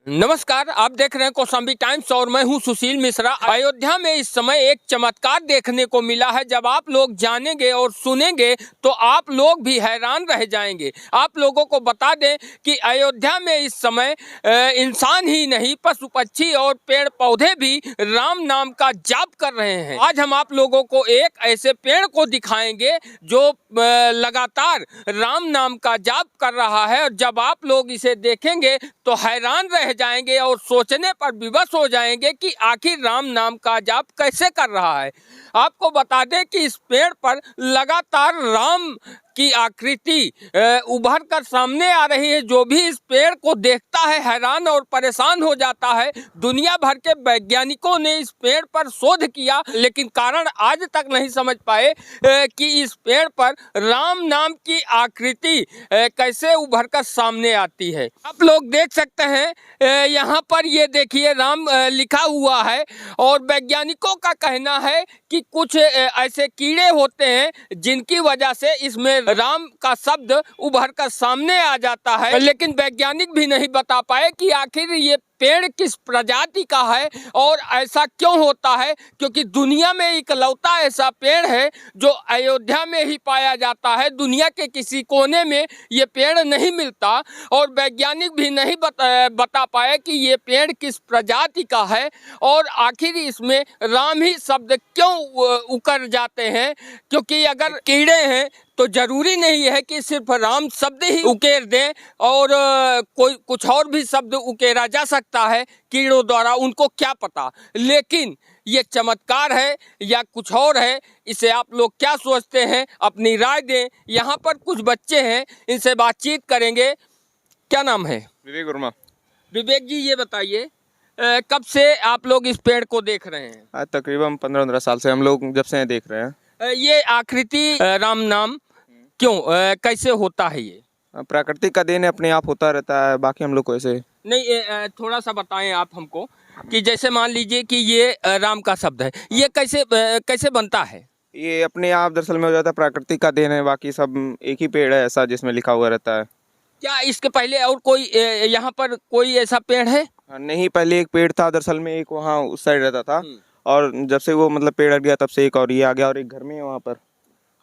नमस्कार, आप देख रहे हैं कौशाम्बी टाइम्स और मैं हूं सुशील मिश्रा। अयोध्या में इस समय एक चमत्कार देखने को मिला है। जब आप लोग जानेंगे और सुनेंगे तो आप लोग भी हैरान रह जाएंगे। आप लोगों को बता दें कि अयोध्या में इस समय इंसान ही नहीं, पशु पक्षी और पेड़ पौधे भी राम नाम का जाप कर रहे हैं। आज हम आप लोगों को एक ऐसे पेड़ को दिखाएंगे जो लगातार राम नाम का जाप कर रहा है, और जब आप लोग इसे देखेंगे तो हैरान रह जाएंगे और सोचने पर विवश हो जाएंगे कि आखिर राम नाम का जाप कैसे कर रहा है। आपको बता दें कि इस पेड़ पर लगातार राम की आकृति उभर कर सामने आ रही है। जो भी इस पेड़ को देखता है हैरान और परेशान हो जाता है। दुनिया भर के वैज्ञानिकों ने इस पेड़ पर शोध किया, लेकिन कारण आज तक नहीं समझ पाए कि इस पेड़ पर राम नाम की आकृति कैसे उभर कर सामने आती है। आप लोग देख सकते हैं यहाँ पर ये देखिए राम लिखा हुआ है, और वैज्ञानिकों का कहना है कि कुछ ऐसे कीड़े होते हैं जिनकी वजह से इसमें राम का शब्द उभर कर सामने आ जाता है। लेकिन वैज्ञानिक भी नहीं बता पाए कि आखिर ये पेड़ किस प्रजाति का है और ऐसा क्यों होता है, क्योंकि दुनिया में इकलौता ऐसा पेड़ है जो अयोध्या में ही पाया जाता है। दुनिया के किसी कोने में ये पेड़ नहीं मिलता, और वैज्ञानिक भी नहीं बता पाए कि ये पेड़ किस प्रजाति का है और आखिर इसमें राम ही शब्द क्यों उकर जाते हैं। क्योंकि अगर कीड़े हैं तो जरूरी नहीं है कि सिर्फ राम शब्द ही उकेर दें, और कोई कुछ और भी शब्द उकेरा जा सकता है कीड़ों द्वारा, उनको क्या पता। लेकिन ये चमत्कार है या कुछ और है, इसे आप लोग क्या सोचते हैं, अपनी राय दें। यहाँ पर कुछ बच्चे हैं, इनसे बातचीत करेंगे। क्या नाम है? विवेक वर्मा। विवेक जी, ये बताइए कब से आप लोग इस पेड़ को देख रहे हैं? आज तकरीबन 15-15 साल से हम लोग जब से देख रहे हैं। ये आकृति राम नाम क्यों कैसे होता है? ये प्राकृतिक का देन है, अपने आप होता रहता है, बाकी हम लोग को ऐसे नहीं। थोड़ा सा बताएं आप हमको कि जैसे मान लीजिए कि ये राम का शब्द है, ये कैसे बनता है? ये अपने आप दरअसल में हो जाता है, प्राकृतिक का देन है। बाकी सब एक ही पेड़ है ऐसा जिसमें लिखा हुआ रहता है। क्या इसके पहले और कोई यहाँ पर कोई ऐसा पेड़ है? नहीं, पहले एक पेड़ था दरअसल में, एक वहाँ उस साइड रहता था, और जब से वो मतलब पेड़ हट गया तब से एक और ये आ गया, और एक घर में है वहाँ पर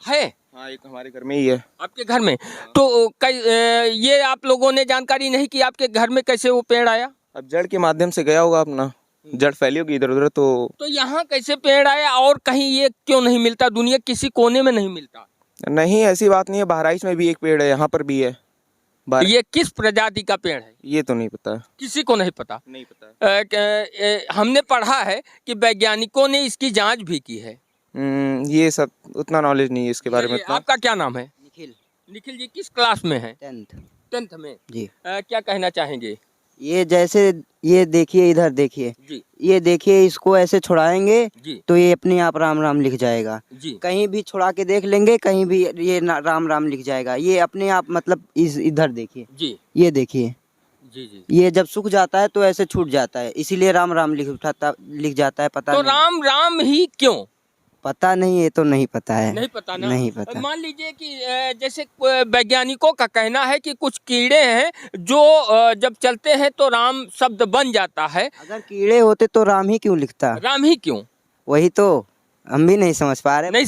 है। हाँ, एक हमारे घर में ही है। आपके घर में? तो ये आप लोगों ने जानकारी नहीं कि आपके घर में कैसे वो पेड़ आया? अब जड़ के माध्यम से गया होगा, अपना जड़ फैली होगी इधर उधर। तो यहाँ कैसे पेड़ आया और कहीं ये क्यों नहीं मिलता? दुनिया किसी कोने में नहीं मिलता? नहीं, ऐसी बात नहीं है, बहराइच में भी एक पेड़ है, यहाँ पर भी है। ये किस प्रजाति का पेड़ है? ये तो नहीं पता, किसी को नहीं पता। नहीं पता। हमने पढ़ा है कि वैज्ञानिकों ने इसकी जांच भी की है। ये सब उतना नॉलेज नहीं है इसके बारे में। आपका क्या नाम है? निखिल। निखिल जी, किस क्लास में है? 10th में जी। क्या कहना चाहेंगे? ये जैसे ये देखिए, इधर देखिए जी। ये देखिए, इसको ऐसे छुड़ाएंगे जी। तो ये अपने आप राम राम लिख जाएगा। जी। कहीं भी छुड़ा के देख लेंगे, कहीं भी ये राम राम लिख जाएगा। ये अपने आप मतलब इधर देखिए जी। ये देखिए। जी जी। ये जब सूख जाता है तो ऐसे छूट जाता है, इसीलिए राम राम लिख जाता है। पता तो नहीं। राम राम ही क्यों? पता नहीं, ये तो नहीं पता है। नहीं पता ना? नहीं पता। मान लीजिए कि जैसे वैज्ञानिकों का कहना है कि कुछ कीड़े हैं जो जब चलते हैं तो राम शब्द बन जाता है। अगर कीड़े होते तो राम ही क्यों लिखता? राम ही क्यों? वही तो हम भी नहीं समझ पा रहे। नहीं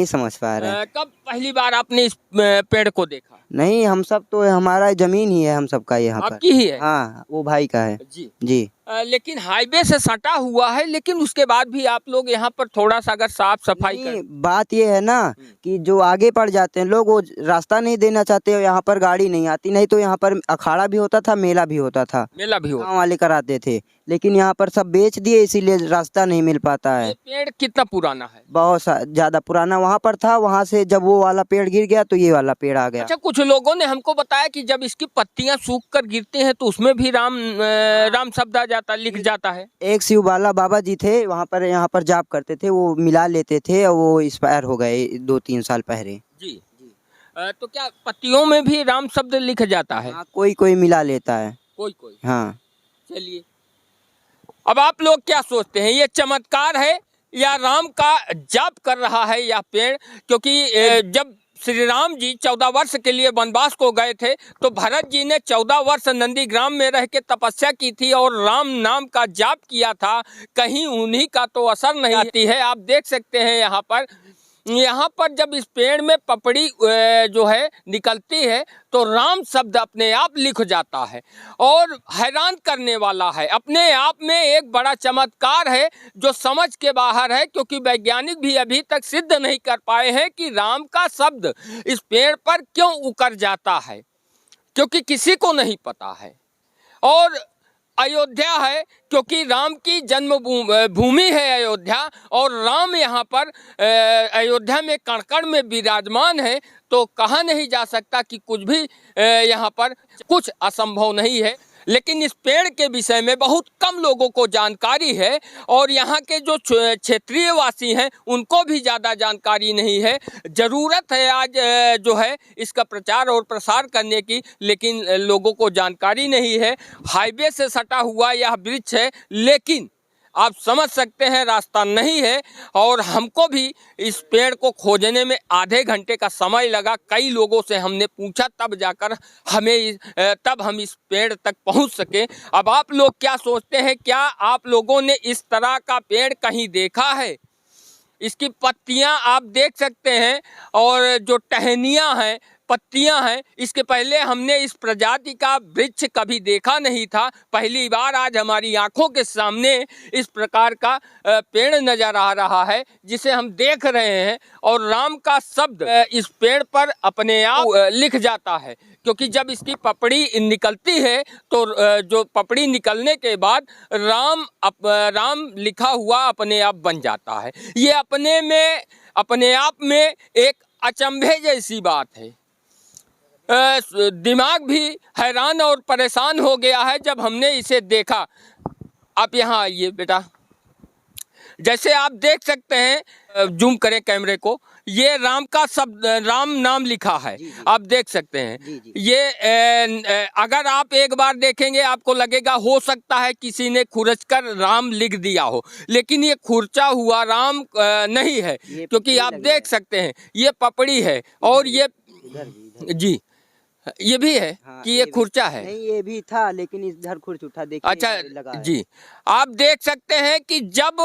समझ पा रहे। कब पहली बार आपने इस पेड़ को देखा? नहीं, हम सब तो हमारा जमीन ही है, हम सबका यहाँ पर। आपकी ही है? हाँ, वो भाई का है। जी जी। लेकिन हाईवे से सटा हुआ है, लेकिन उसके बाद भी आप लोग यहाँ पर थोड़ा सा अगर साफ सफाई कर। बात ये है ना कि जो आगे पड़ जाते हैं लोग, वो रास्ता नहीं देना चाहते, यहाँ पर गाड़ी नहीं आती। नहीं तो यहाँ पर अखाड़ा भी होता था, मेला भी होता था, गाँव वाले कराते थे। लेकिन यहाँ पर सब बेच दिए, इसीलिए रास्ता नहीं मिल पाता है। ये पेड़ कितना पुराना है? बहुत ज्यादा पुराना। वहाँ पर था, वहाँ से जब वो वाला पेड़ गिर गया तो ये वाला पेड़ आ गया। अच्छा, कुछ लोगों ने हमको बताया कि जब इसकी पत्तियां सूख कर गिरती हैं तो उसमें भी राम शब्द आ जाता, लिख जाता है। एक शिव बाला बाबा जी थे, यहाँ पर जाप करते थे, वो मिला लेते थे, और वो एक्सपायर हो गए 2-3 साल पहले। जी। तो क्या पत्तियों में भी राम शब्द लिख जाता है? हाँ, कोई मिला लेता है। कोई। हाँ। चलिए, अब आप लोग क्या सोचते हैं, ये चमत्कार है या राम का जाप कर रहा है यह पेड़? क्योंकि जब श्री राम जी 14 वर्ष के लिए वनवास को गए थे तो भरत जी ने 14 वर्ष नंदीग्राम में रह के तपस्या की थी और राम नाम का जाप किया था। कहीं उन्हीं का तो असर नहीं आती है। आप देख सकते हैं यहाँ पर जब इस पेड़ में पपड़ी जो है निकलती है तो राम शब्द अपने आप लिख जाता है और हैरान करने वाला है। अपने आप में एक बड़ा चमत्कार है जो समझ के बाहर है, क्योंकि वैज्ञानिक भी अभी तक सिद्ध नहीं कर पाए हैं कि राम का शब्द इस पेड़ पर क्यों उकर जाता है, क्योंकि किसी को नहीं पता है। और अयोध्या है क्योंकि राम की जन्म भूमि है अयोध्या, और राम यहाँ पर अयोध्या में कण कण में विराजमान है, तो कहा नहीं जा सकता कि कुछ भी यहाँ पर कुछ असंभव नहीं है। लेकिन इस पेड़ के विषय में बहुत कम लोगों को जानकारी है और यहाँ के जो क्षेत्रीय वासी हैं उनको भी ज़्यादा जानकारी नहीं है। ज़रूरत है आज जो है इसका प्रचार और प्रसार करने की, लेकिन लोगों को जानकारी नहीं है। हाईवे से सटा हुआ यह वृक्ष है, लेकिन आप समझ सकते हैं रास्ता नहीं है और हमको भी इस पेड़ को खोजने में आधे घंटे का समय लगा। कई लोगों से हमने पूछा तब जाकर तब हम इस पेड़ तक पहुंच सके। अब आप लोग क्या सोचते हैं, क्या आप लोगों ने इस तरह का पेड़ कहीं देखा है? इसकी पत्तियां आप देख सकते हैं और जो टहनियां हैं, पत्तियां हैं, इसके पहले हमने इस प्रजाति का वृक्ष कभी देखा नहीं था। पहली बार आज हमारी आंखों के सामने इस प्रकार का पेड़ नजर आ रहा है जिसे हम देख रहे हैं, और राम का शब्द इस पेड़ पर अपने आप लिख जाता है, क्योंकि जब इसकी पपड़ी निकलती है तो जो पपड़ी निकलने के बाद राम लिखा हुआ अपने आप बन जाता है। ये अपने आप में एक अचंभे जैसी बात है। दिमाग भी हैरान और परेशान हो गया है जब हमने इसे देखा। आप यहाँ आइए बेटा, जैसे आप देख सकते हैं, जूम करें कैमरे को, ये राम का शब्द, राम नाम लिखा है। जी। आप देख सकते हैं। जी। ये अगर आप एक बार देखेंगे आपको लगेगा हो सकता है किसी ने खुरच कर राम लिख दिया हो, लेकिन ये खुरचा हुआ राम नहीं है, क्योंकि आप देख सकते हैं ये पपड़ी है और ये जी ये भी है। हाँ, कि ये खुरचा है। नहीं, ये भी था लेकिन इधर खुरच उठा, देखिए। अच्छा लगा है। जी, आप देख सकते हैं कि जब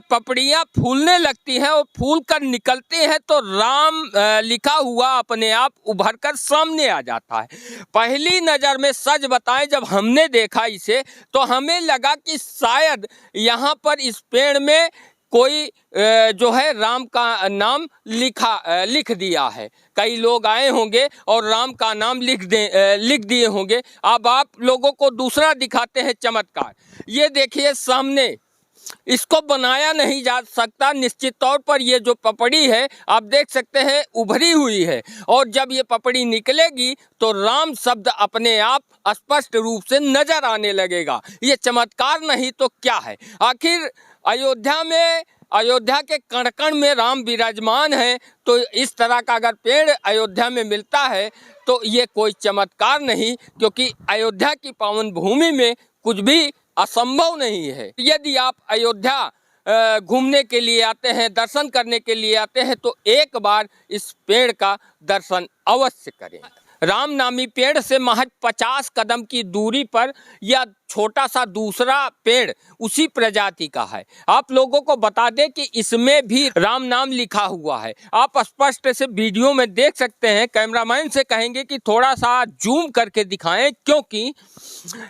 पपड़ियाँ फूलने लगती हैं और फूल कर निकलती हैं तो राम लिखा हुआ अपने आप उभर कर सामने आ जाता है। पहली नज़र में सच बताएं, जब हमने देखा इसे तो हमें लगा कि शायद यहाँ पर इस पेड़ में कोई जो है राम का नाम लिख दिया है। कई लोग आए होंगे और राम का नाम लिख दिए होंगे। अब आप लोगों को दूसरा दिखाते हैं चमत्कार। ये देखिए सामने, इसको बनाया नहीं जा सकता निश्चित तौर पर। ये जो पपड़ी है आप देख सकते हैं उभरी हुई है, और जब ये पपड़ी निकलेगी तो राम शब्द अपने आप स्पष्ट रूप से नजर आने लगेगा। ये चमत्कार नहीं तो क्या है? आखिर अयोध्या के कण कण में राम विराजमान है, तो इस तरह का अगर पेड़ अयोध्या में मिलता है तो ये कोई चमत्कार नहीं, क्योंकि अयोध्या की पावन भूमि में कुछ भी असंभव नहीं है। यदि आप अयोध्या घूमने के लिए आते हैं, दर्शन करने के लिए आते हैं, तो एक बार इस पेड़ का दर्शन अवश्य करें। राम नामी पेड़ से महज 50 कदम की दूरी पर यह छोटा सा दूसरा पेड़ उसी प्रजाति का है। आप लोगों को बता दें कि इसमें भी राम नाम लिखा हुआ है। आप स्पष्ट से वीडियो में देख सकते हैं। कैमरामैन से कहेंगे कि थोड़ा सा जूम करके दिखाएं, क्योंकि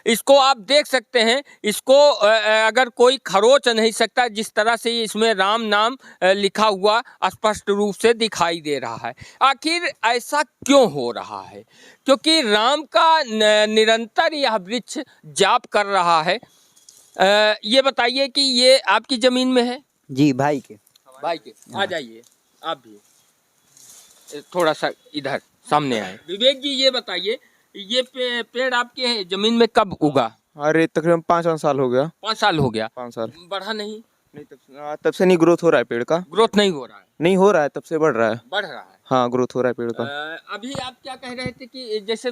इसको आप देख सकते हैं। इसको अगर कोई खरोच नहीं सकता जिस तरह से इसमें राम नाम लिखा हुआ स्पष्ट रूप से दिखाई दे रहा है। आखिर ऐसा क्यों हो रहा है? क्योंकि राम का निरंतर यह वृक्ष जाप कर रहा है। ये बताइए कि ये आपकी जमीन में है? जी, भाई के आ जाइए आप भी, थोड़ा सा इधर सामने आए। विवेक जी, ये बताइए, ये पेड़ आपके जमीन में कब उगा? अरे तकरीबन 5 साल हो गया। 5 साल हो गया। 5 साल बढ़ा नहीं? तब से नहीं ग्रोथ हो रहा है पेड़ का। ग्रोथ नहीं हो रहा है? नहीं हो रहा है, तब से बढ़ रहा है। बढ़ रहा है। हाँ, ग्रोथ हो रहा है पेड़ का। अभी आप क्या कह रहे थे कि जैसे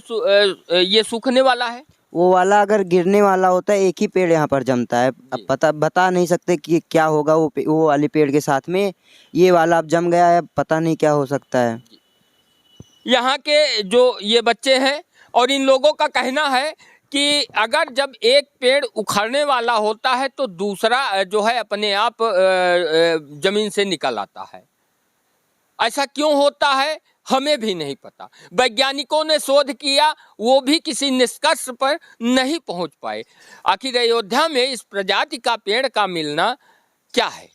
ये सूखने वाला है? वो वाला अगर गिरने वाला होता है, एक ही पेड़ यहाँ पर जमता है। अब बता नहीं सकते कि क्या होगा वो वाले पेड़ के साथ में। ये वाला अब जम गया है, पता नहीं क्या हो सकता है। यहाँ के जो ये बच्चे हैं और इन लोगों का कहना है कि अगर जब एक पेड़ उखड़ने वाला होता है तो दूसरा जो है अपने आप जमीन से निकल आता है। ऐसा क्यों होता है हमें भी नहीं पता। वैज्ञानिकों ने शोध किया, वो भी किसी निष्कर्ष पर नहीं पहुंच पाए। आखिर अयोध्या में इस प्रजाति का पेड़ का मिलना क्या है?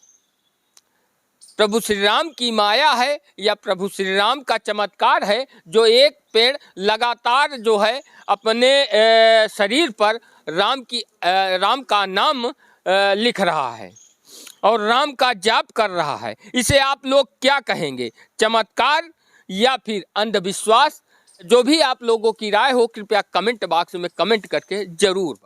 प्रभु श्री राम की माया है या प्रभु श्री राम का चमत्कार है जो एक पेड़ लगातार जो है अपने शरीर पर राम का नाम लिख रहा है और राम का जाप कर रहा है? इसे आप लोग क्या कहेंगे, चमत्कार या फिर अंधविश्वास? जो भी आप लोगों की राय हो कृपया कमेंट बॉक्स में कमेंट करके जरूर